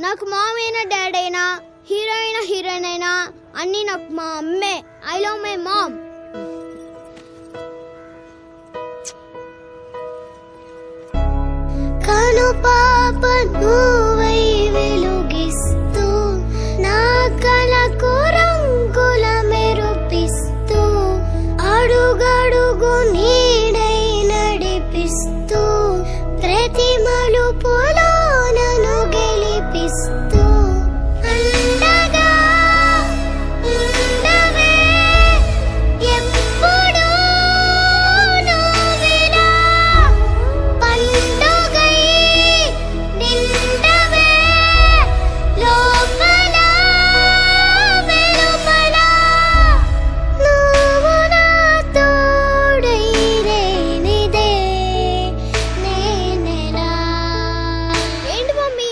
నాకు మామ్ అయినా డాడ్ అయినా హీరో అయినా హీరోయిన్ అయినా అన్ని నాకు మా అమ్మే. I love my mom. కను పాప నువ్వై వెలుగిస్తూ నా కలకు రంగుల మెరుపిస్తూ అడుగడుగు నీడై నడిపిస్తూ ప్రతి మలుపులో నన్ను గెలిపిస్తూ అండగా ఉండవే ఎప్పుడూ నువ్విలా పండుగై నిండవే లోపల వెలుపల నువ్వు నా తోడై లేనిదే నేనెలా. ఏంటి మమ్మీ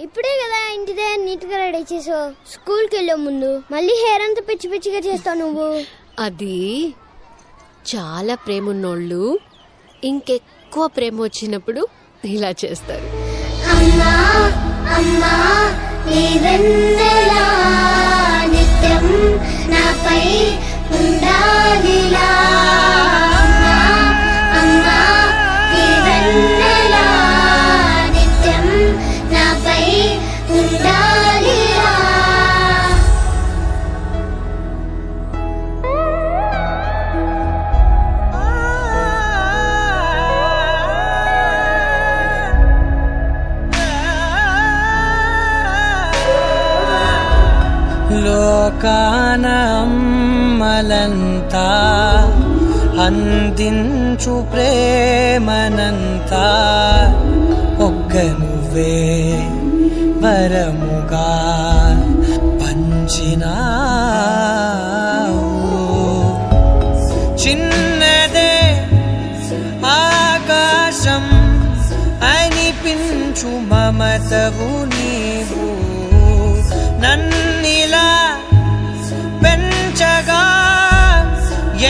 ఇప్పుడే కదా ఇంటి దగ్గర నీట్గా రెడీ చేసావు, స్కూల్కి వెళ్ళే ముందు మళ్ళీ హెయిర్ అంతా పిచ్చి పిచ్చిగా చేస్తావు నువ్వు. అది చాలా ప్రేమ ఉన్నోళ్ళు ఇంకెక్కువ ప్రేమ వచ్చినప్పుడు ఇలా చేస్తారు. అమ్మా అమ్మా నీ వెన్నెలా నిత్యం నాపై ఉండాలిలా. అమ్మా అమ్మా నీ వెన్నెలా నిత్యం నాపై ఉండాలిలా. లోకాన అమ్మలంతా అందించు ప్రేమనంతా ఒక్క నువ్వే వరముగా పంచినావు. చిన్నదే ఆకాశం అనిపించు మమతవు నీవు నన్నిలా పెంచగా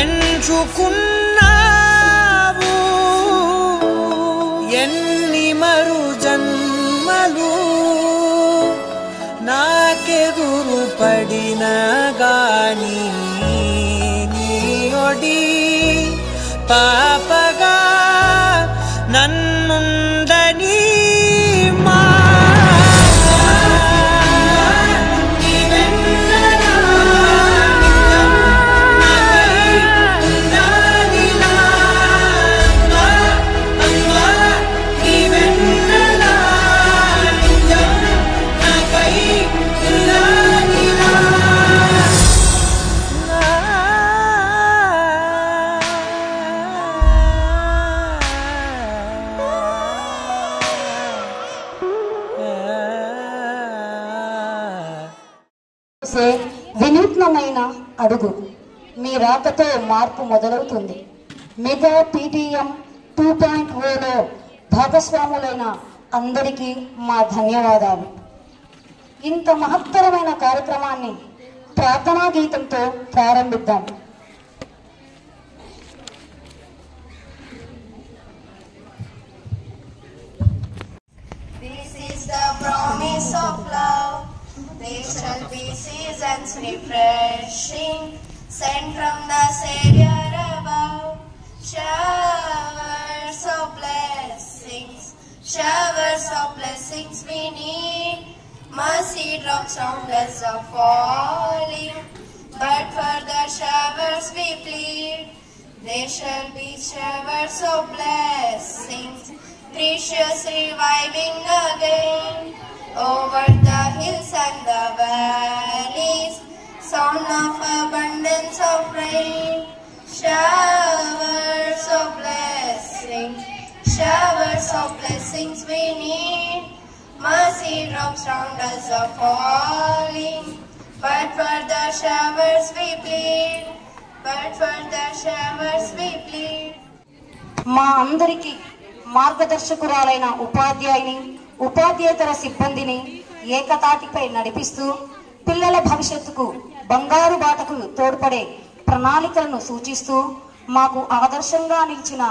ఎంచుకున్నావు. ఎన్ని మరు జన్మలు నాకెదురు పడిన గాని నీయొడి పాపగా నన్నుందని మా వినూత్నమైన అడుగు మీ రాకతో మార్పు మొదలవుతుంది. మెగా PTM 2.0లో భాగస్వాములైన అందరికీ మా ధన్యవాదాలు. ఇంత మహత్తరమైన కార్యక్రమాన్ని ప్రార్థనా గీతంతో ప్రారంభిద్దాం. This is the promise of love. There shall be seasons refreshing, sent from the Savior above. Showers of blessings we need. Mercy drops countless are falling, but for the showers we plead. There shall be showers of blessings, precious reviving again. Over the hills and the valleys, sound of abundance of rain. Showers of blessings we need. Mercy drops round us are falling, but for the showers we plead. మా అందరికీ మార్గదర్శకురాలైన ఉపాధ్యాయుని ఉపాధ్యేతర సిబ్బందిని ఏకతాటిపై నడిపిస్తూ పిల్లల భవిష్యత్తుకు బంగారు బాటకు తోడ్పడే ప్రణాళికలను సూచిస్తూ మాకు ఆదర్శంగా నిలిచిన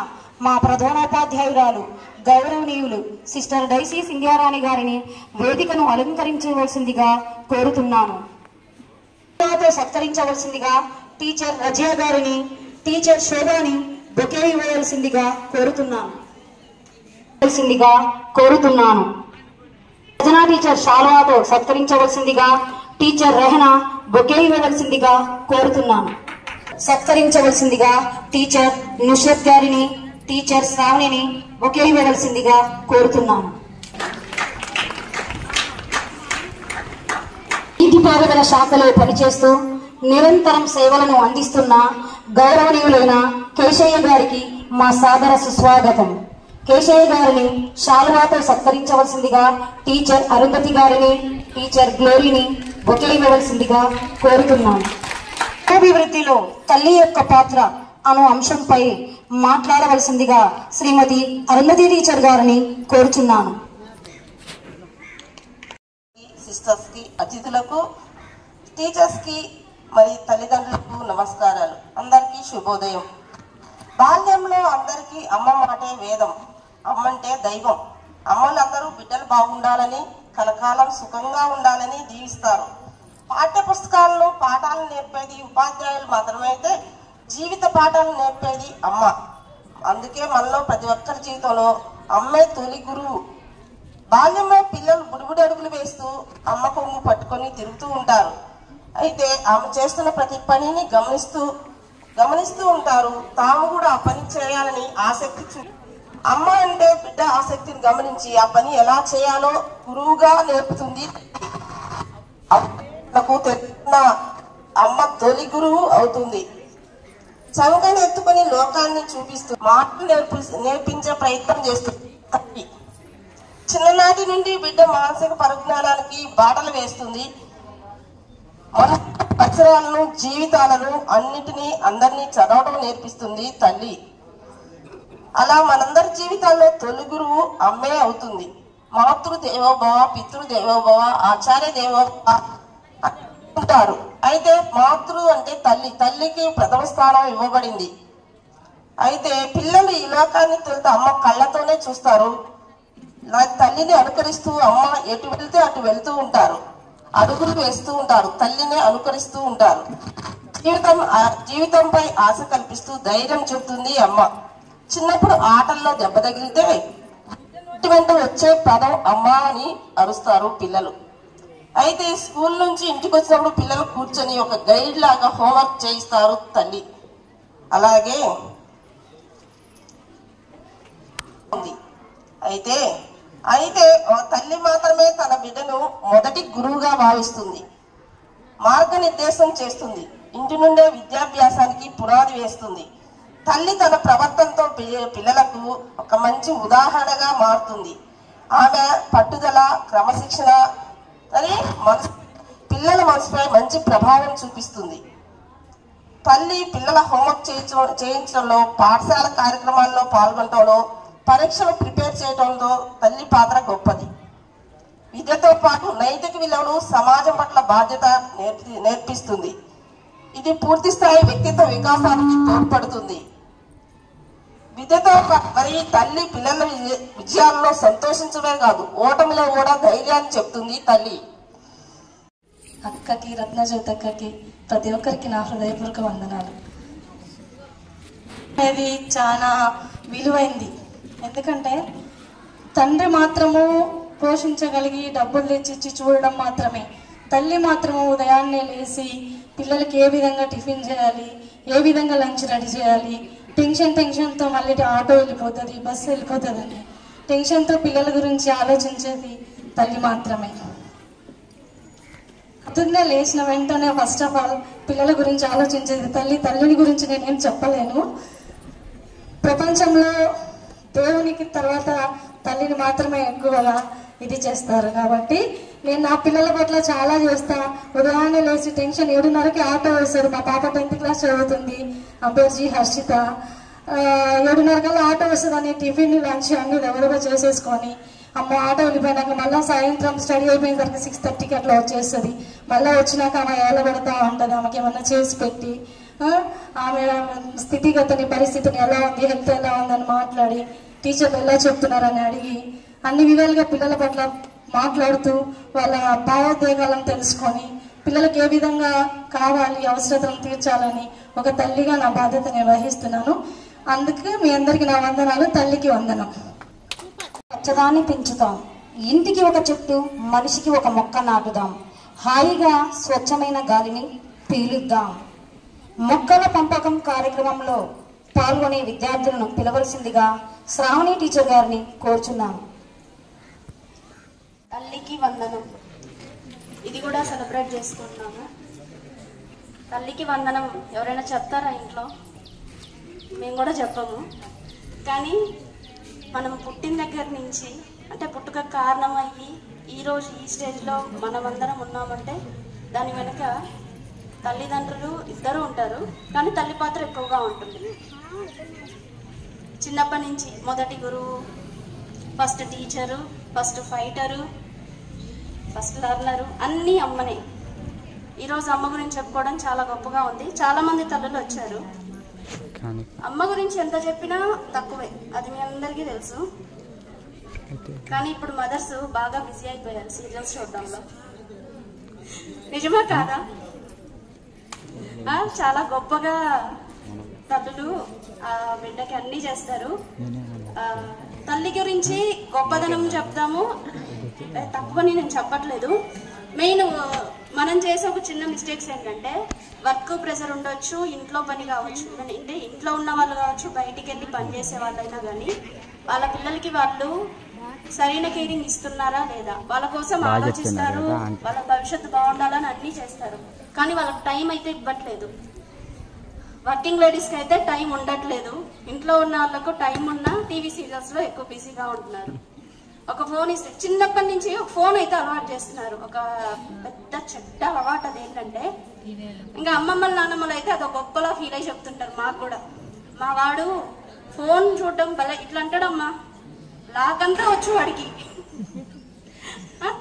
మా ప్రధానోపాధ్యాయురాలు గౌరవనీయులు సిస్టర్ డైసీ సింధ్యారాణి గారిని వేదికను అలంకరించవలసిందిగా కోరుతున్నాను. సత్కరించవలసిందిగా టీచర్ రజియా గారిని, టీచర్ శోభాని బొకే ఇవ్వవలసిందిగా కోరుతున్నాను. రచనా టీచర్ శాలువాతో సత్కరించవలసిందిగా టీచర్ రెహనా బొకే ఇవ్వవలసిందిగా కోరుతున్నాను. సత్కరించవలసిందిగా టీచర్ నుషరత్ గారిని, టీచర్ శ్రావణిని బొకే ఇవ్వవలసిందిగా కోరుతున్నాను. నీటిపారుదల శాఖలో పనిచేస్తూ నిరంతరం సేవలను అందిస్తున్న గౌరవనీయులైన కేశయ్య గారికి మా సాదర సుస్వాగతం. కేశయ్య గారిని శాలువాతో సత్కరించవలసిందిగా టీచర్ అరుంధతి గారిని, టీచర్ గ్లోరీని బొకే ఇవ్వవలసిందిగా కోరుతున్నాను. అభివృద్ధిలో తల్లి యొక్క పాత్ర అను అంశంపై మాట్లాడవలసిందిగా శ్రీమతి అరుంధతి టీచర్ గారిని కోరుచున్నాను. సిస్టర్స్ కి, అతిథులకు, టీచర్స్ కి మరి తల్లిదండ్రులకు నమస్కారాలు. అందరికీ శుభోదయం. బాల్యంలో అందరికీ అమ్మ మాటే వేదం, అమ్మంటే దైవం. అమ్మలందరూ బిడ్డలు బాగుండాలని, కలకాలం సుఖంగా ఉండాలని దీవిస్తారు. పాఠ్య పుస్తకాలను పాఠాలు నేర్పేది ఉపాధ్యాయులు మాత్రమైతే జీవిత పాఠాలు నేర్పేది అమ్మ. అందుకే మనలో ప్రతి ఒక్కరి జీవితంలో అమ్మే తొలి గురువు. బాల్యంలో పిల్లలు బుడిబుడి అడుగులు వేస్తూ అమ్మ కొంగు పట్టుకొని తిరుగుతూ ఉంటారు. అయితే ఆమె చేస్తున్న ప్రతి పనిని గమనిస్తూ ఉంటారు. తాము కూడా ఆ పని చేయాలని ఆసక్తి అమ్మ అంటే బిడ్డ ఆసక్తిని గమనించి ఆ పని ఎలా చేయాలో గురువుగా నేర్పుతుంది. తెలిసిన అమ్మ తొలి గురువు అవుతుంది. చంకని ఎత్తుకొని లోకాన్ని చూపిస్తూ మాటలు నేర్పించే ప్రయత్నం చేస్తుంది. చిన్ననాటి నుండి బిడ్డ మానసిక పరిజ్ఞానానికి బాటలు వేస్తుంది. మన అక్షరాలను, జీవితాలను అందరినీ చదవడం నేర్పిస్తుంది తల్లి. అలా మనందరి జీవితాల్లో తొలి గురువు అమ్మే అవుతుంది. మాతృదేవోభవ, పితృదేవోభవ, ఆచార్య దేవోభవ అంటారు. అయితే మాతృ అంటే తల్లి, తల్లికి ప్రథమ స్థానం ఇవ్వబడింది. అయితే పిల్లలు ఈ లోకాన్ని తొలుత అమ్మ కళ్ళతోనే చూస్తారు. తల్లిని అనుకరిస్తూ అమ్మ ఎటు వెళ్తే అటు వెళుతూ ఉంటారు. అడుగులు వేస్తూ ఉంటారు, తల్లిని అనుకరిస్తూ ఉంటారు. జీవితంపై ఆశ కల్పిస్తూ ధైర్యం చెబుతుంది అమ్మ. చిన్నప్పుడు ఆటల్లో దెబ్బ తగిలితే వెంట వచ్చే పదం అమ్మ అని అరుస్తారు పిల్లలు. అయితే స్కూల్ నుంచి ఇంటికి వచ్చినప్పుడు పిల్లలు కూర్చొని ఒక గైడ్ లాగా హోంవర్క్ చేయిస్తారు తల్లి. అలాగే అయితే తల్లి మాత్రమే తన బిడ్డను మొదటి గురువుగా భావిస్తుంది, మార్గనిర్దేశం చేస్తుంది, ఇంటి నుండే విద్యాభ్యాసానికి పునాది వేస్తుంది. తల్లి తన ప్రవర్తనతో పిల్లలకు ఒక మంచి ఉదాహరణగా మారుతుంది. ఆమె పట్టుదల, క్రమశిక్షణ అని పిల్లల మనసుపై మంచి ప్రభావం చూపిస్తుంది. తల్లి పిల్లల హోంవర్క్ చేయించడంలో, పాఠశాల కార్యక్రమాల్లో పాల్గొనడంలో, పరీక్షలు ప్రిపేర్ చేయడంలో తల్లి పాత్ర గొప్పది. విద్యతో పాటు నైతిక విలువలు, సమాజం పట్ల బాధ్యత నేర్పిస్తుంది. ఇది పూర్తి స్థాయి వ్యక్తిత్వ వికాసానికి తోడ్పడుతుంది. విద్యతో మరి తల్లి పిల్లల విజయాల్లో సంతోషించడమే కాదు, ఓటమిలో కూడా ధైర్యాన్ని చెప్తుంది తల్లి. అక్కకి, రత్నజ్యోతి అక్కకి, ప్రతి ఒక్కరికి నా హృదయపూర్వక వందనాలు. ఇది చాలా విలువైంది. ఎందుకంటే తండ్రి మాత్రము పోషించగలిగి డబ్బులు తెచ్చిచ్చి చూడడం మాత్రమే, తల్లి మాత్రము ఉదయాన్నే లేచి పిల్లలకి ఏ విధంగా టిఫిన్ చేయాలి, ఏ విధంగా లంచ్ రెడీ చేయాలి, టెన్షన్తో మళ్ళీ ఆటో వెళ్ళిపోతుంది, బస్సు వెళ్ళిపోతుంది అని టెన్షన్తో పిల్లల గురించి ఆలోచించేది తల్లి మాత్రమే. పొద్దున్నే లేచిన వెంటనే ఫస్ట్ ఆఫ్ ఆల్ పిల్లల గురించి ఆలోచించేది తల్లి. తల్లిని గురించి నేనేం చెప్పలేను. ప్రపంచంలో దేవునికి తర్వాత తల్లిని మాత్రమే ఎక్కువగా ఇది చేస్తారు. కాబట్టి నేను నా పిల్లల పట్ల చాలా చేస్తా. ఉదయాన్నే లేచి టెన్షన్ 7:30కి ఆటో వేస్తారు. మా పాప 10th క్లాస్ చదువుతుంది, అబ్బోజీ హర్షిత. 7:30 కల్లా ఆటో వస్తుందని టిఫిన్, లంచ్ అన్ని దగ్గరగా చేసేసుకొని అమ్మ ఆటో వెళ్ళిపోయినాక మళ్ళీ సాయంత్రం స్టడీ అయిపోయిన 6:30కి అట్లా వచ్చేస్తుంది. మళ్ళీ వచ్చినాక ఆమె ఏలబడతా ఉంటుంది. ఆమెకి ఏమన్నా చేసి పెట్టి ఆమె స్థితిగతిని, పరిస్థితిని ఎలా ఉంది, హెల్త్ ఎలా ఉందని మాట్లాడి టీచర్లు ఎలా చెప్తున్నారని అడిగి అన్ని విధాలుగా పిల్లల పట్ల మాట్లాడుతూ వాళ్ళ భావోద్వేగాలను తెలుసుకొని పిల్లలకు ఏ విధంగా కావాలి, అవసరతలను తీర్చాలని ఒక తల్లిగా నా బాధ్యత నిర్వహిస్తున్నాను. అందుకే మీ అందరికీ నా వందనాలు. తల్లికి వందనం. పచ్చదాన్ని పెంచుతాం, ఇంటికి ఒక చెట్టు, మనిషికి ఒక మొక్క నాటుదాం, హాయిగా స్వచ్ఛమైన గాలిని పీలుద్దాం. మొక్కల పెంపకం కార్యక్రమంలో పాల్గొనే విద్యార్థులను పిలవలసిందిగా శ్రావణి టీచర్ గారిని కోరుచున్నాను. తల్లికి వందనం, ఇది కూడా సెలబ్రేట్ చేసుకుంటున్నాము. తల్లికి వందనం ఎవరైనా చెప్తారా ఇంట్లో? మేము కూడా చెప్పము. కానీ మనం పుట్టిన దగ్గర నుంచి, అంటే పుట్టుక కారణమయ్యి ఈరోజు ఈ స్టేజ్లో మనమందరం ఉన్నామంటే దాని వెనుక తల్లిదండ్రులు ఇద్దరు ఉంటారు, కానీ తల్లి పాత్ర ఎక్కువగా ఉంటుంది. చిన్నప్పటి నుంచి మొదటి గురువు, first teacher, first fighter, first learner, అన్నీ అమ్మనే. ఈరోజు అమ్మ గురించి చెప్పుకోవడం చాలా గొప్పగా ఉంది. చాలామంది తల్లులు వచ్చారు. అమ్మ గురించి ఎంత చెప్పినా తక్కువే, అది మీ అందరికీ తెలుసు. కానీ ఇప్పుడు మదర్స్ బాగా బిజీ అయిపోయారు సీరియల్స్ చూడడంలో. నిజమా కాదా? చాలా గొప్పగా తల్లులు ఆ బిడ్డకి అన్నీ చేస్తారు. తల్లి గురించి గొప్పదనం చెప్తాము, తక్కువని నేను చెప్పట్లేదు. మెయిన్ మనం చేసే ఒక చిన్న మిస్టేక్స్ ఏంటంటే వర్క్ ప్రెషర్ ఉండొచ్చు, ఇంట్లో పని కావచ్చు, అంటే ఇంట్లో ఉన్న వాళ్ళు కావచ్చు, బయటికి వెళ్ళి పని చేసే వాళ్ళైనా కానీ వాళ్ళ పిల్లలకి వాళ్ళు సరైన కేరింగ్ ఇస్తున్నారా లేదా, వాళ్ళ కోసం ఆలోచిస్తారు, వాళ్ళ భవిష్యత్తు బాగుండాలని అన్నీ చేస్తారు. కానీ వాళ్ళకి టైం అయితే ఇవ్వట్లేదు. వర్కింగ్ లేడీస్కి అయితే టైం ఉండట్లేదు. ఇంట్లో ఉన్న వాళ్ళకు టైం ఉన్నా టీవీ సీరియల్స్లో ఎక్కువ బిజీగా ఉంటున్నారు. ఒక ఫోన్ ఇస్తే చిన్నప్పటి నుంచి ఒక ఫోన్ అయితే అలవాటు చేస్తున్నారు. ఒక పెద్ద చెడ్డ అలవాటు. అదేంటంటే ఇంకా అమ్మమ్మలు నాన్నమ్మలు అయితే అదొక గొప్పలా ఫీల్ అయి చెప్తుంటారు. మాకు కూడా మా వాడు ఫోన్ చూడడం భలే ఇట్లా అంటాడమ్మా, లాకంతా వచ్చు వాడికి.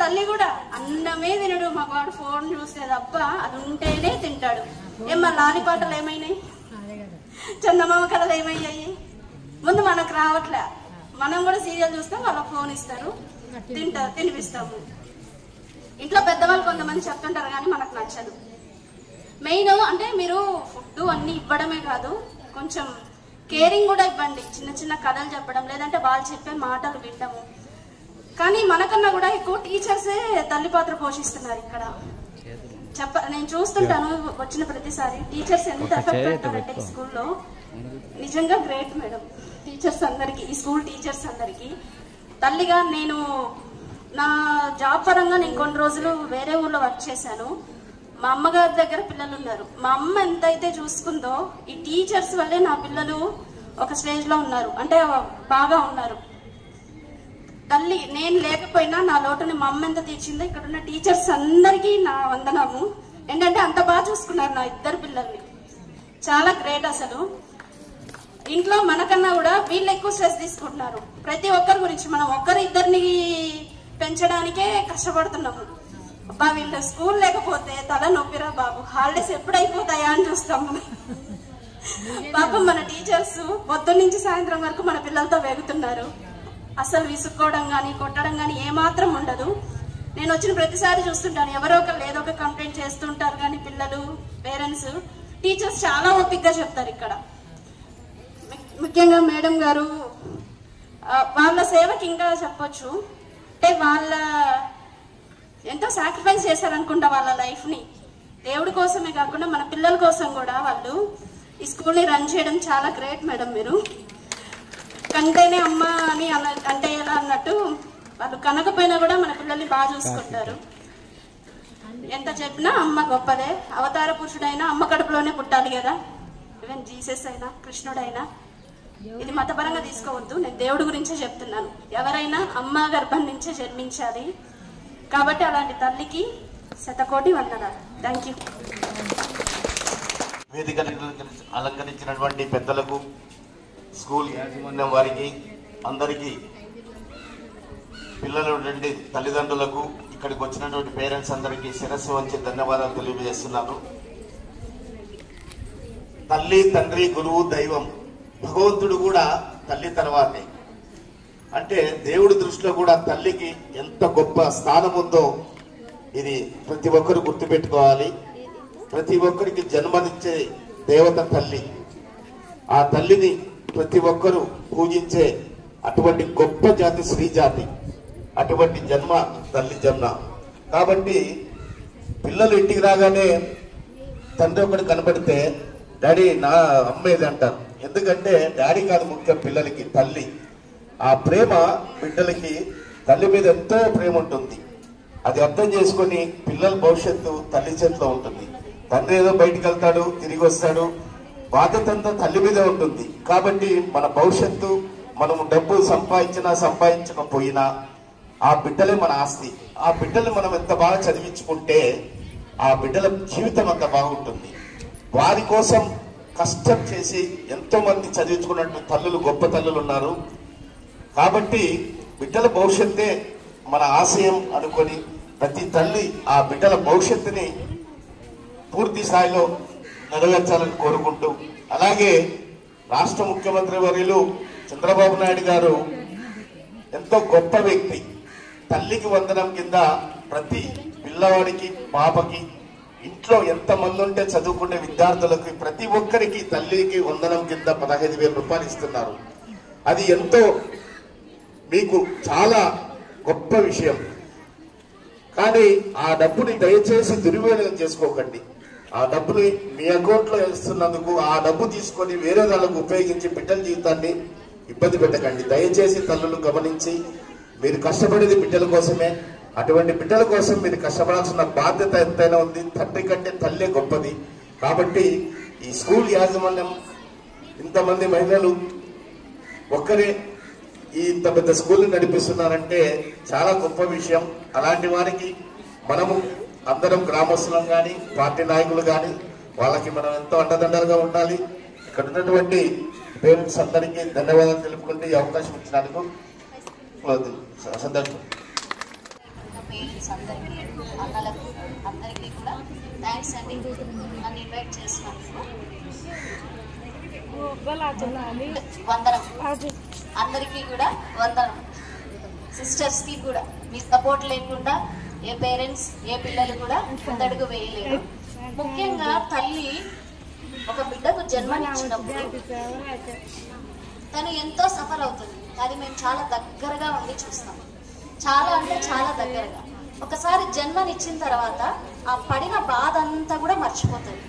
తల్లి కూడా అన్నమే తినడు మా వాడు, ఫోన్ చూస్తే తప్ప అది ఉంటేనే తింటాడు. ఏమ్మా లాలిపాటలు ఏమైనాయి, చందమామ కథలు ఏమయ్యాయి? ముందు మనకు రావట్లే. మనం కూడా సీరియల్ చూస్తాం, వాళ్ళకి ఫోన్ ఇస్తారు, తినిపిస్తాము. ఇంట్లో పెద్దవాళ్ళు కొంతమంది చెప్తుంటారు కానీ మనకు నచ్చదు. మెయిన్ అంటే మీరు ఫుడ్ అన్ని ఇవ్వడమే కాదు, కొంచెం కేరింగ్ కూడా ఇవ్వండి. చిన్న చిన్న కథలు చెప్పడం, లేదంటే వాళ్ళు చెప్పే మాటలు వినడము. కానీ మనకన్నా కూడా ఎక్కువ టీచర్సే తల్లి పాత్ర పోషిస్తున్నారు ఇక్కడ. నేను చూస్తుంటాను వచ్చిన ప్రతిసారి టీచర్స్ ఎంత ఎఫెక్ట్ పెడతారంటే ఈ స్కూల్లో. నిజంగా గ్రేట్ మేడం టీచర్స్ అందరికి, ఈ స్కూల్ టీచర్స్ అందరికి. తల్లిగా నేను నా జాబ్ పరంగా నేను కొన్ని రోజులు వేరే ఊర్లో వర్క్ చేశాను. మా అమ్మగారి దగ్గర పిల్లలు ఉన్నారు. మా అమ్మ ఎంతైతే చూసుకుందో ఈ టీచర్స్ వల్లే నా పిల్లలు ఒక స్టేజ్ లో ఉన్నారు, అంటే బాగా ఉన్నారు. తల్లి నేను లేకపోయినా నా లోటుని మా అమ్మ ఎంత తీర్చిందో ఇక్కడ ఉన్న టీచర్స్ అందరికీ నా వందనము. ఏంటంటే అంత బాగా చూసుకున్నారు నా ఇద్దరు పిల్లల్ని. చాలా గ్రేట్ అసలు. ఇంట్లో మనకన్నా కూడా వీళ్ళు ఎక్కువ స్ట్రెస్ తీసుకుంటున్నారు ప్రతి ఒక్కరి గురించి. మనం ఒక్కరిద్దరిని పెంచడానికే కష్టపడుతున్నాము. అబ్బా వీళ్ళు స్కూల్ లేకపోతే తల నొప్పిరా బాబు, హాలిడేస్ ఎప్పుడైపోతాయా అని చూస్తాము. పాపం మన టీచర్స్ పొద్దున్న నుంచి సాయంత్రం వరకు మన పిల్లలతో వేగుతున్నారు. అసలు విసుక్కోవడం కానీ కొట్టడం కానీ ఏమాత్రం ఉండదు. నేను వచ్చిన ప్రతిసారి చూస్తుంటాను, ఎవరో ఒకరు ఏదో ఒక కంప్లైంట్ చేస్తుంటారు. కానీ పిల్లలు, పేరెంట్స్, టీచర్స్ చాలా ఓపికగా చెప్తారు ఇక్కడ. ముఖ్యంగా మేడం గారు వాళ్ళ సేవకి ఇంకా చెప్పొచ్చు. అంటే వాళ్ళ ఎంతో సాక్రిఫైస్ చేశారనుకుంటా వాళ్ళ లైఫ్ని. దేవుడి కోసమే కాకుండా మన పిల్లల కోసం కూడా వాళ్ళు ఈ స్కూల్ని రన్ చేయడం చాలా గ్రేట్ మేడం. మీరు కంటేనే అమ్మ అని అంటే ఎలా అన్నట్టు వాళ్ళు కనకపోయినా కూడా మన పిల్లల్ని బాగా చూసుకుంటారు. ఎంత చెప్పినా అమ్మ గొప్పదే. అవతార పురుషుడైనా అమ్మ కడుపులోనే పుట్టాలి కదా. ఈవెన్ జీసస్ అయినా కృష్ణుడైనా. ఇది మతపరంగా తీసుకోవద్దు, నేను దేవుడి గురించే చెప్తున్నాను. ఎవరైనా అమ్మ గర్భం నుంచే జన్మించాలి. కాబట్టి అలాంటి తల్లికి శతకోటి వందనాలు. Thank you. వేదికను అలంకరించినటువంటి పెద్దలకు, స్కూల్ యాజమాన్యం వారికి, అందరికీ, పిల్లల నుండి తల్లిదండ్రులకు, ఇక్కడికి వచ్చినటువంటి పేరెంట్స్ అందరికీ శిరస్సు వంచి ధన్యవాదాలు తెలియజేస్తున్నాను. తల్లి, తండ్రి, గురువు, దైవం. భగవంతుడు కూడా తల్లి తర్వాతే. అంటే దేవుడి దృష్టిలో కూడా తల్లికి ఎంత గొప్ప స్థానం ఉందో ఇది ప్రతి ఒక్కరు గుర్తుపెట్టుకోవాలి. ప్రతి ఒక్కరికి జన్మనిచ్చే దేవత తల్లి. ఆ తల్లిని ప్రతి ఒక్కరూ పూజించే అటువంటి గొప్ప జాతి స్త్రీ జాతి. అటువంటి జన్మ తల్లి జన్మ. కాబట్టి పిల్లలు ఇంటికి రాగానే తండ్రి ఒకటి కనబడితే డాడీ నా అమ్మేది అంటారు. ఎందుకంటే డాడీ కాదు ముఖ్యం, పిల్లలకి తల్లి. ఆ ప్రేమ బిడ్డలకి తల్లి మీద ఎంతో ప్రేమ ఉంటుంది. అది అర్థం చేసుకొని పిల్లల భవిష్యత్తు తల్లి చేతిలో ఉంటుంది. తండ్రి ఏదో బయటికి వెళ్తాడు, తిరిగి వస్తాడు, బాధ్యత అంతా తల్లి మీదే ఉంటుంది. కాబట్టి మన భవిష్యత్తు మనము డబ్బు సంపాదించినా సంపాదించకపోయినా ఆ బిడ్డలే మన ఆస్తి. ఆ బిడ్డలు మనం ఎంత బాగా చదివించుకుంటే ఆ బిడ్డల జీవితం అంత బాగుంటుంది. వారి కోసం కష్టం చేసి ఎంతో మంది చదివించుకున్నట్టు తల్లులు, గొప్ప తల్లులు ఉన్నారు. కాబట్టి బిడ్డల భవిష్యత్తే మన ఆశయం అనుకొని ప్రతి తల్లి ఆ బిడ్డల భవిష్యత్తుని పూర్తి స్థాయిలో నెరవేర్చాలని కోరుకుంటూ, అలాగే రాష్ట్ర ముఖ్యమంత్రి వర్యులు చంద్రబాబు నాయుడు గారు ఎంతో గొప్ప వ్యక్తి. తల్లికి వందనం కింద ప్రతి పిల్లవాడికి, పాపకి, ఇంట్లో ఎంతమంది ఉంటే చదువుకునే విద్యార్థులకి ప్రతి ఒక్కరికి తల్లికి వందనం కింద 15,000 రూపాయలు ఇస్తున్నారు. అది ఎంతో మీకు చాలా గొప్ప విషయం. కానీ ఆ డబ్బుని దయచేసి దుర్వినియోగం చేసుకోకండి. ఆ డబ్బుని మీ అకౌంట్లో వేస్తున్నందుకు ఆ డబ్బు తీసుకొని వేరే వాళ్ళకు ఉపయోగించి బిడ్డల జీవితాన్ని ఇబ్బంది పెట్టకండి. దయచేసి తల్లులు గమనించి, మీరు కష్టపడేది బిడ్డల కోసమే. అటువంటి బిడ్డల కోసం మీరు కష్టపడాల్సిన బాధ్యత ఎంతైనా ఉంది. తండ్రి కంటే తల్లే గొప్పది. కాబట్టి ఈ స్కూల్ యాజమాన్యం ఇంతమంది మహిళలు ఒక్కరే ఇంత పెద్ద స్కూల్ నడిపిస్తున్నారంటే చాలా గొప్ప విషయం. అలాంటి వారికి మనము అందరం గ్రామస్తులం కానీ, పార్టీ నాయకులు కానీ, వాళ్ళకి మనం ఎంతో అండదండలుగా ఉండాలి. ఇక్కడ ఉన్నటువంటి పేరెంట్స్ అందరికీ ధన్యవాదాలు తెలుపుకుంటే ఈ అవకాశం ఇచ్చినందుకు సందర్భం. పేరెంట్స్ అందరికీ, అన్నలకు అందరికీ కూడా థ్యాంక్స్ అండి నన్ను ఇన్వైట్ చేసినందుకు. వందనం అందరికీ కూడా వందనం. సిస్టర్స్కి కూడా మీ సపోర్ట్ లేకుండా ఏ పేరెంట్స్, ఏ పిల్లలు కూడా ముందడుగు వేయలేరు. ముఖ్యంగా తల్లి ఒక బిడ్డకు జన్మనిచ్చినప్పుడు తను ఎంతో సఫర్ అవుతుంది. అది మేము చాలా దగ్గరగా ఉండి చూస్తాం. చాలా అంటే చాలా దగ్గరగా. ఒకసారి జన్మనిచ్చిన తర్వాత ఆ పడిన బాధ అంతా కూడా మర్చిపోతుంది.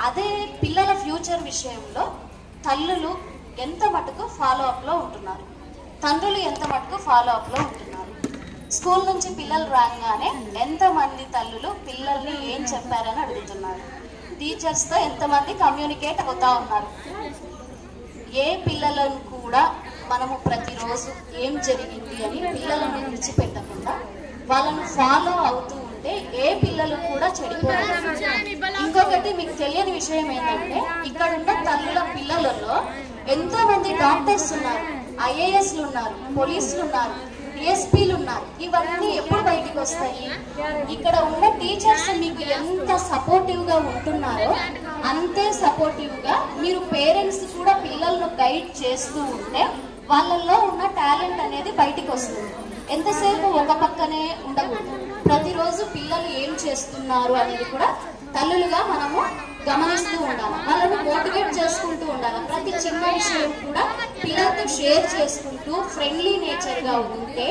అదే పిల్లల ఫ్యూచర్ విషయంలో తల్లులు ఎంత మటుకు ఫాలో అప్లో ఉంటున్నారు, తండ్రులు ఎంత మటుకు ఫాలో అప్లో ఉంటున్నారు. స్కూల్ నుంచి పిల్లలు రాగానే ఎంతమంది తల్లులు పిల్లల్ని ఏం చెప్పారని అడుగుతున్నారు. టీచర్స్తో ఎంతమంది కమ్యూనికేట్ అవుతా ఉన్నారు. ఏ పిల్లలను కూడా మనము ప్రతిరోజు ఏం జరిగింది అని పిల్లలను విడిచిపెట్టకుండా వాళ్ళను ఫాలో అవుతూ ఉంటే ఏ పిల్లలు కూడా చెడిపోతారు. ఇంకొకటి మీకు తెలియని విషయం ఏంటంటే, ఇక్కడ ఉన్న తల్లుల పిల్లలలో ఎంతో మంది డాక్టర్స్ ఉన్నారు, ఐఏఎస్లు ఉన్నారు, పోలీసులు ఉన్నారు, డిఎస్పీలు ఉన్నారు. ఇవన్నీ ఎప్పుడు బయటికి వస్తాయి? ఇక్కడ ఉన్న టీచర్స్ మీకు ఎంత సపోర్టివ్ గా ఉంటున్నారో అంతే సపోర్టివ్ గా మీరు పేరెంట్స్ కూడా పిల్లలను గైడ్ చేస్తూ ఉంటే వాళ్ళల్లో ఉన్న టాలెంట్ అనేది బయటికి వస్తుంది. ఎంతసేపు ఒక పక్కనే ఉండకూడదు. ప్రతిరోజు పిల్లలు ఏం చేస్తున్నారు అనేది కూడా తల్లులుగా మనము గమనిస్తూ ఉండాలి. వాళ్ళను మోటివేట్ చేసుకుంటూ ఉండాలి. ప్రతి చిన్న విషయం కూడా పిల్లలతో షేర్ చేసుకుంటూ ఫ్రెండ్లీ నేచర్ గా ఉంటే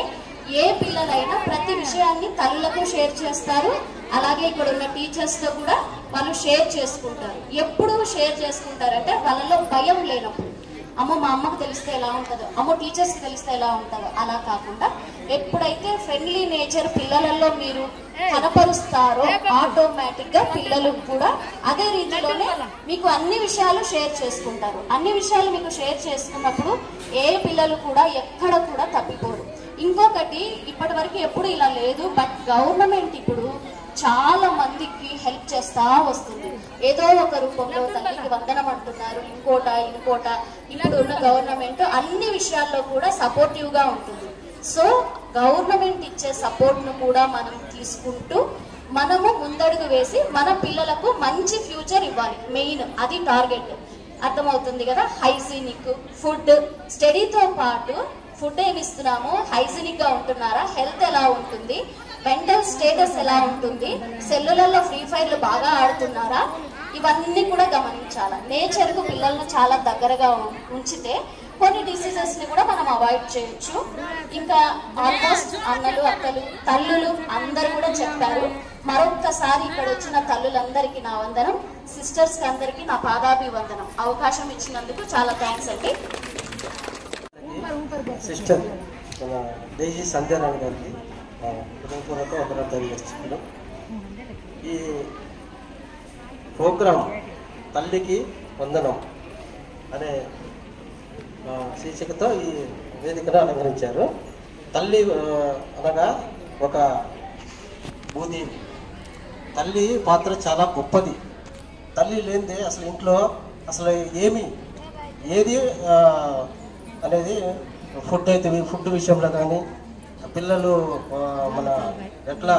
ఏ పిల్లలైనా ప్రతి విషయాన్ని తల్లులకు షేర్ చేస్తారు. అలాగే ఇక్కడ ఉన్న టీచర్స్ తో కూడా వాళ్ళు షేర్ చేసుకుంటారు. ఎప్పుడు షేర్ చేసుకుంటారంటే వాళ్ళలో భయం లేనప్పుడు. అమ్మో మా అమ్మకు తెలిస్తే ఎలా ఉంటుందో, అమ్మో టీచర్స్కి తెలిస్తే ఎలా ఉంటుందో, అలా కాకుండా ఎప్పుడైతే ఫ్రెండ్లీ నేచర్ పిల్లలలో మీరు కనపరుస్తారో ఆటోమేటిక్ గా పిల్లలు కూడా అదే రీతిలోనే మీకు అన్ని విషయాలు షేర్ చేసుకుంటారు. అన్ని విషయాలు మీకు షేర్ చేసుకున్నప్పుడు ఏ పిల్లలు కూడా ఎక్కడ కూడా తప్పిపోరు. ఇంకొకటి, ఇప్పటి వరకు ఎప్పుడు ఇలా లేదు, బట్ గవర్నమెంట్ ఇప్పుడు చాలా మందికి హెల్ప్ చేస్తా వస్తుంది. ఏదో ఒక రూపంలో తల్లికి వందనం అంటున్నారు, ఇంకోట. ఇప్పుడు ఉన్న గవర్నమెంట్ అన్ని విషయాల్లో కూడా సపోర్టివ్ గా ఉంటుంది. సో గవర్నమెంట్ ఇచ్చే సపోర్ట్ ను కూడా మనం తీసుకుంటూ మనము ముందడుగు వేసి మన పిల్లలకు మంచి ఫ్యూచర్ ఇవ్వాలి. మెయిన్ అది టార్గెట్. అర్థమవుతుంది కదా? హైజీనిక్ ఫుడ్, స్టడీతో పాటు ఫుడ్ ఏమి ఇస్తున్నాము, హైజీనిక్ గా ఉంటున్నారా, హెల్త్ ఎలా ఉంటుంది, మెంటల్ స్టేటస్ ఎలా ఉంటుంది, సెల్లులలో ఫ్రీ ఫైర్లు బాగా ఆడుతున్నారా, ఇవన్నీ కూడా గమనించాలి. నేచర్ కు పిల్లల్ని చాలా దగ్గరగా ఉంచితే కొన్ని డిసీజెస్ ని కూడా మనం అవాయిడ్ చేయొచ్చు. ఇంకా ఆల్మోస్ట్ అన్నలు, అక్కలు, తల్లులు అందరూ కూడా చెప్పారు. మరొక్కసారి ఇక్కడ వచ్చిన తల్లులందరికీ నా వందనం, సిస్టర్స్ కి అందరికీ నా పాదాభివందనం. అవకాశం ఇచ్చినందుకు చాలా థ్యాంక్స్ అండి. సిస్టర్ దేశీ సంధ్యారాణి గారికి హృదయపూర్వక వందనాలు తెలియజేస్తున్నాను. ఈ ప్రోగ్రాం తల్లికి వందనం అనే శీర్షికతో ఈ వేదికను అలంకరించారు. తల్లి అనగా ఒక భూదేవి. తల్లి పాత్ర చాలా గొప్పది. తల్లి లేనిదే అసలు ఇంట్లో అసలు ఏది అనేది ఫుడ్ విషయంలో కానీ, పిల్లలు మన ఎట్లా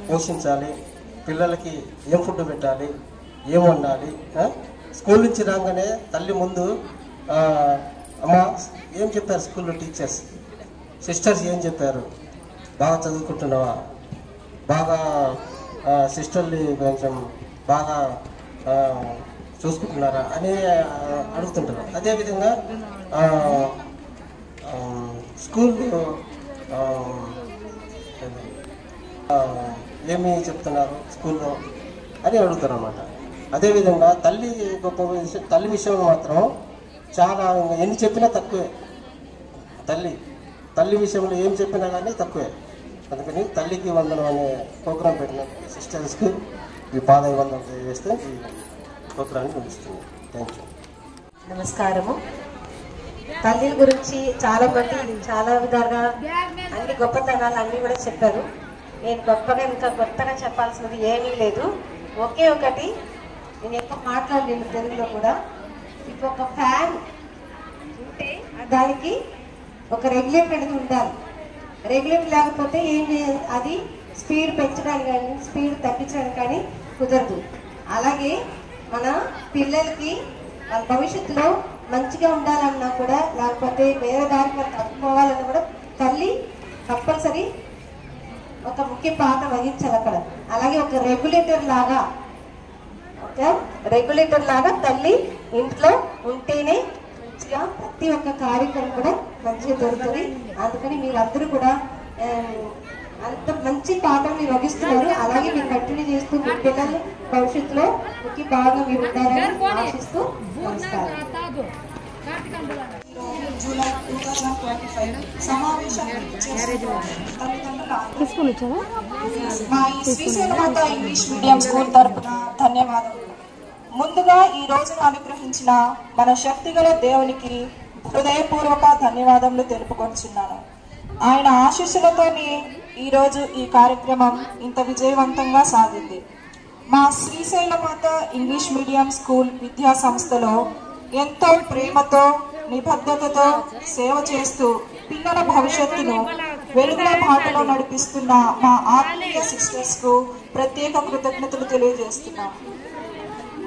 పోషించాలి, పిల్లలకి ఏం ఫుడ్ పెట్టాలి, ఏం వండాలి, స్కూల్ నుంచి రాగానే తల్లి ముందు అమ్మ ఏం చెప్పారు స్కూల్లో టీచర్స్, సిస్టర్స్ ఏం చెప్పారు, బాగా చదువుకుంటున్నావా, బాగా సిస్టర్ని కొంచెం బాగా చూసుకుంటున్నారా అని అడుగుతుంటారు. అదేవిధంగా స్కూల్ ఏమి చెప్తున్నారు స్కూల్లో అని అడుగుతారు అన్నమాట. అదేవిధంగా తల్లి గొప్ప తల్లి విషయంలో మాత్రం చాలా ఎన్ని చెప్పినా తక్కువే. తల్లి విషయంలో ఏం చెప్పినా కానీ తక్కువే. అందుకని తల్లికి వందనం అనే ప్రోగ్రాం పెట్టిన సిస్టర్స్కి ఈ పాదాభివందనం చేస్తే ఈ ప్రోగ్రాన్ని ముగిస్తుంది. Thank you. నమస్కారము. తల్లి గురించి చాలా మంది చాలా విధాలుగా అన్ని గొప్పతనాలు అన్నీ కూడా చెప్పారు. నేను ఇంకా కొత్తగా చెప్పాల్సినది ఏమీ లేదు. ఒకే ఒకటి, నేను ఎక్కువ మాట్లాడలేను తెలుగులో కూడా. ఇప్పుడు ఒక ఫ్యాన్ ఉంటే దానికి ఒక రెగ్యులేటర్ అనేది ఉండాలి. రెగ్యులేటర్ లేకపోతే ఏం చేయాలి, అది స్పీడ్ పెంచడానికి కానీ స్పీడ్ తగ్గించడానికి కానీ కుదరదు. అలాగే మన పిల్లలకి వాళ్ళ భవిష్యత్తులో మంచిగా ఉండాలన్నా కూడా, లేకపోతే వేరే దారికి తప్పుకోవాలన్నా కూడా తల్లి కంపల్సరీ ఒక ముఖ్య పాత్ర వహించాలి అక్కడ. అలాగే ఒక రెగ్యులేటర్ లాగా తల్లి ఇంట్లో ఉంటేనే మంచిగా ప్రతి ఒక్క కార్యక్రమం కూడా మంచిగా జరుగుతుంది. అందుకని మీరందరూ కూడా అంత మంచి పాత్రని వహిస్తున్నారు. అలాగే మీరు కంటిన్యూ చేస్తూ మీ పిల్లలు భవిష్యత్తులో ముఖ్య భాగంగా మీరు ఉంటారని ఆశిస్తూ నమస్కారం. జూలై 2025 సమావేశం మా ఈ శ్రీశైల మాత ఇంగ్లీష్ మీడియం స్కూల్ తరపున ధన్యవాదాలు. ముందుగా ఈ రోజును అనుగ్రహించిన మన శక్తిగల దేవునికి హృదయపూర్వక ధన్యవాదములు తెలుపుకొంటున్నాను. ఆయన ఆశీస్సులతోనే ఈరోజు ఈ కార్యక్రమం ఇంత విజయవంతంగా సాగింది. మా శ్రీశైల మాత ఇంగ్లీష్ మీడియం స్కూల్ విద్యా సంస్థలో ఎంతో ప్రేమతో నిబద్ధతతో సేవ చేస్తూ పిల్లల భవిష్యత్తును వెలుగుల బాటలో నడిపిస్తున్న మా ఆత్మీయ సిస్టర్స్ కు ప్రత్యేక కృతజ్ఞతలు తెలియజేస్తున్నాం.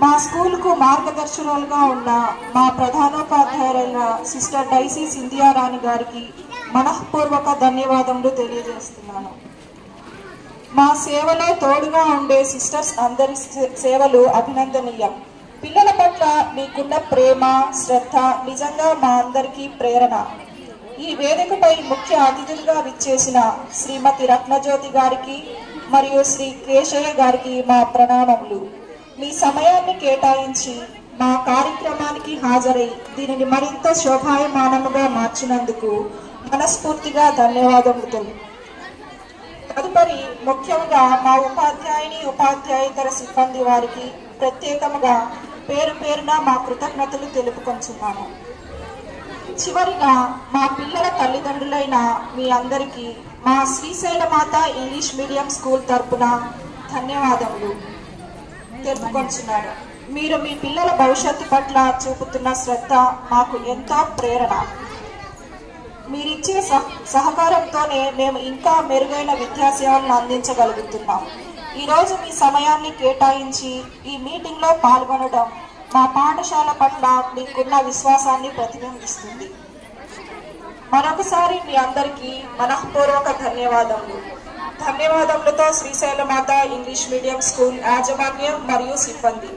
మా స్కూల్ కు మార్గదర్శకులుగా ఉన్న మా ప్రధానోపాధ్యాయులైన సిస్టర్ డైసీ సింధియా రాణి గారికి మనఃపూర్వక ధన్యవాదములు తెలియజేస్తున్నాను. మా సేవలో తోడుగా ఉండే సిస్టర్స్ అందరి సేవలు అభినందనీయం. పిల్లల పట్ల మీకున్న ప్రేమ, శ్రద్ధ నిజంగా మా అందరికీ ప్రేరణ. ఈ వేదికపై ముఖ్య అతిథులుగా విచ్చేసిన శ్రీమతి రత్నజ్యోతి గారికి మరియు శ్రీ కేశయ్య గారికి మా ప్రణామములు. మీ సమయాన్ని కేటాయించి మా కార్యక్రమానికి హాజరై దీనిని మరింత శోభాయమానముగా మార్చినందుకు మనస్ఫూర్తిగా ధన్యవాదములు. తదుపరి ముఖ్యంగా మా ఉపాధ్యాయేతర సిబ్బంది వారికి ప్రత్యేకముగా పేరు పేరున మా కృతజ్ఞతలు తెలుపుకొంచున్నాను. చివరిగా మా పిల్లల తల్లిదండ్రులైన మీ అందరికీ మా శ్రీశైల మాత ఇంగ్లీష్ మీడియం స్కూల్ తరపున ధన్యవాదములు తెలుపుకొంచున్నాను. మీరు మీ పిల్లల భవిష్యత్తు పట్ల చూపుతున్న శ్రద్ధ మాకు ఎంతో ప్రేరణ. మీరిచ్చే సహకారంతోనే మేము ఇంకా మెరుగైన విద్యా సేవలను అందించగలుగుతున్నాం. ఈరోజు మీ సమయాన్ని కేటాయించి ఈ మీటింగ్లో పాల్గొనడం మా పాఠశాల పట్ల మీకున్న విశ్వాసాన్ని ప్రతిబింబిస్తుంది. మరొకసారి మీ అందరికీ మనఃపూర్వక ధన్యవాదములతో శ్రీశైలమాత ఇంగ్లీష్ మీడియం స్కూల్ యాజమాన్యం మరియు సిబ్బంది.